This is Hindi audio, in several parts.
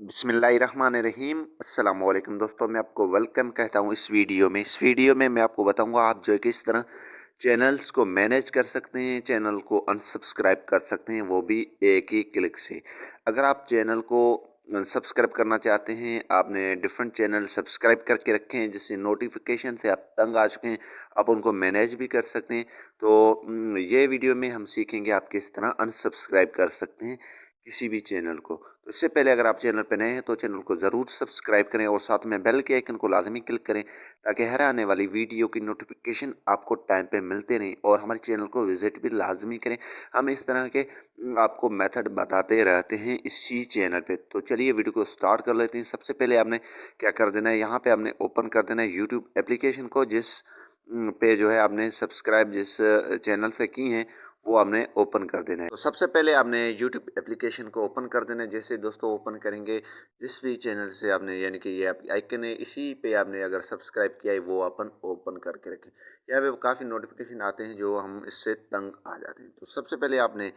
बिस्मिल्लाहिर्रहमानिर्रहीम। अस्सलाम वालेकुम दोस्तों, मैं आपको वेलकम कहता हूँ इस वीडियो में मैं आपको बताऊंगा आप जो है किस तरह चैनल्स को मैनेज कर सकते हैं, चैनल को अनसब्सक्राइब कर सकते हैं, वो भी एक ही क्लिक से। अगर आप चैनल को सब्सक्राइब करना चाहते हैं, आपने डिफरेंट चैनल सब्सक्राइब करके रखे हैं जिससे नोटिफिकेशन से आप तंग आ चुके हैं, आप उनको मैनेज भी कर सकते हैं। तो ये वीडियो में हम सीखेंगे आप किस तरह अनसब्सक्राइब कर सकते हैं किसी भी चैनल को। तो इससे पहले अगर आप चैनल पर नए हैं तो चैनल को ज़रूर सब्सक्राइब करें और साथ में बेल के आइकन को लाजमी क्लिक करें ताकि हर आने वाली वीडियो की नोटिफिकेशन आपको टाइम पे मिलते रहें, और हमारे चैनल को विजिट भी लाजमी करें। हम इस तरह के आपको मेथड बताते रहते हैं इसी चैनल पे। तो चलिए वीडियो को स्टार्ट कर लेते हैं। सबसे पहले आपने क्या कर देना है, यहाँ पे आपने ओपन कर देना है यूट्यूब एप्लीकेशन को, जिस पे जो है आपने सब्सक्राइब जिस चैनल से की हैं वो आपने ओपन कर देना है। तो सबसे पहले आपने YouTube एप्लीकेशन को ओपन कर देना है। जैसे दोस्तों ओपन करेंगे, जिस भी चैनल से आपने यानी कि ये आइकन है इसी पे आपने अगर सब्सक्राइब किया है वो अपन ओपन करके रखें। यहाँ पे काफ़ी नोटिफिकेशन आते हैं जो हम इससे तंग आ जाते हैं। तो सबसे पहले आपने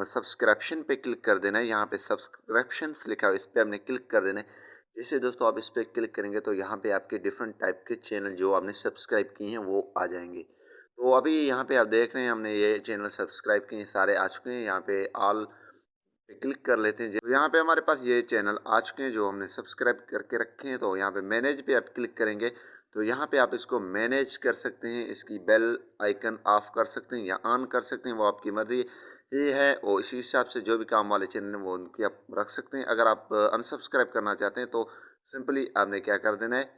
सब्सक्रिप्शन पे क्लिक कर देना है। यहाँ पे सब्सक्रिप्शंस लिखा है, इस पर आपने क्लिक कर देना है। जैसे दोस्तों आप इस पर क्लिक करेंगे तो यहाँ पे आपके डिफरेंट टाइप के चैनल जो आपने सब्सक्राइब किए हैं वो आ जाएंगे। तो अभी यहाँ पे आप देख रहे हैं हमने ये चैनल सब्सक्राइब किए हैं, सारे आ चुके हैं। यहाँ पे ऑल पे क्लिक कर लेते हैं। तो यहाँ पे हमारे पास ये चैनल आ चुके हैं जो हमने सब्सक्राइब करके रखे हैं। तो यहाँ पे मैनेज पे आप क्लिक करेंगे तो यहाँ पे आप इसको मैनेज कर सकते हैं, इसकी बेल आइकन ऑफ कर सकते हैं या ऑन कर सकते हैं, वो आपकी मर्जी ये है। और इसी हिसाब से जो भी काम वाले चैनल हैं वो उनकी आप रख सकते हैं। अगर आप अनसब्सक्राइब करना चाहते हैं तो सिंपली आपने क्या कर देना है,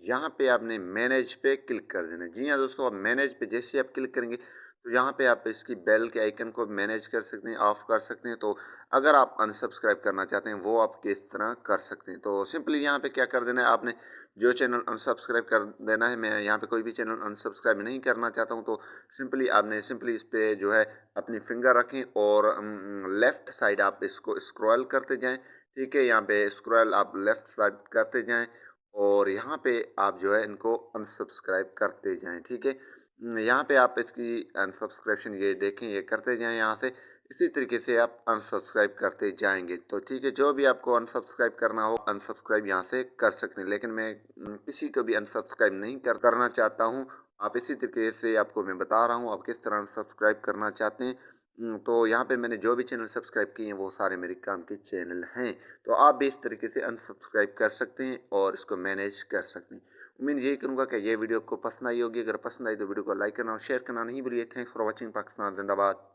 यहाँ पे आपने मैनेज पे क्लिक कर देना है। जी हाँ दोस्तों, आप मैनेज पे जैसे आप क्लिक करेंगे तो यहाँ पे आप इसकी बेल के आइकन को मैनेज कर सकते हैं, ऑफ कर सकते हैं। तो अगर आप अनसब्सक्राइब करना चाहते हैं वो आप किस तरह कर सकते हैं। तो सिंपली यहाँ पे क्या कर देना है, आपने जो चैनल अनसब्सक्राइब कर देना है। मैं यहाँ पे कोई भी चैनल अनसब्सक्राइब नहीं करना चाहता हूँ, तो सिंपली इस पे जो है अपनी फिंगर रखें और लेफ्ट साइड आप इसको स्क्रॉल करते जाएं। ठीक है, यहाँ पे स्क्रॉल आप लेफ्ट साइड करते जाएं और यहाँ पे आप जो है इनको अनसब्सक्राइब करते जाएं। ठीक है, यहाँ पे आप इसकी अनसब्सक्रिप्शन ये देखें, ये करते जाएं यहाँ से। इसी तरीके से आप अनसब्सक्राइब करते जाएंगे। तो ठीक है, जो भी आपको अनसब्सक्राइब करना हो अनसब्सक्राइब यहाँ से कर सकते हैं, लेकिन मैं किसी को भी अनसब्सक्राइब नहीं करना चाहता हूँ। आप इसी तरीके से आपको मैं बता रहा हूँ आप किस तरह अनसब्सक्राइब करना चाहते हैं। तो यहाँ पे मैंने जो भी चैनल सब्सक्राइब किए हैं वो सारे मेरे काम के चैनल हैं। तो आप भी इस तरीके से अनसब्सक्राइब कर सकते हैं और इसको मैनेज कर सकते हैं। उम्मीद यही करूँगा कि ये वीडियो आपको पसंद आई होगी। अगर पसंद आई तो वीडियो को लाइक करना और शेयर करना नहीं भूलिए। Thanks for watching. पाकिस्तान जिंदाबाद।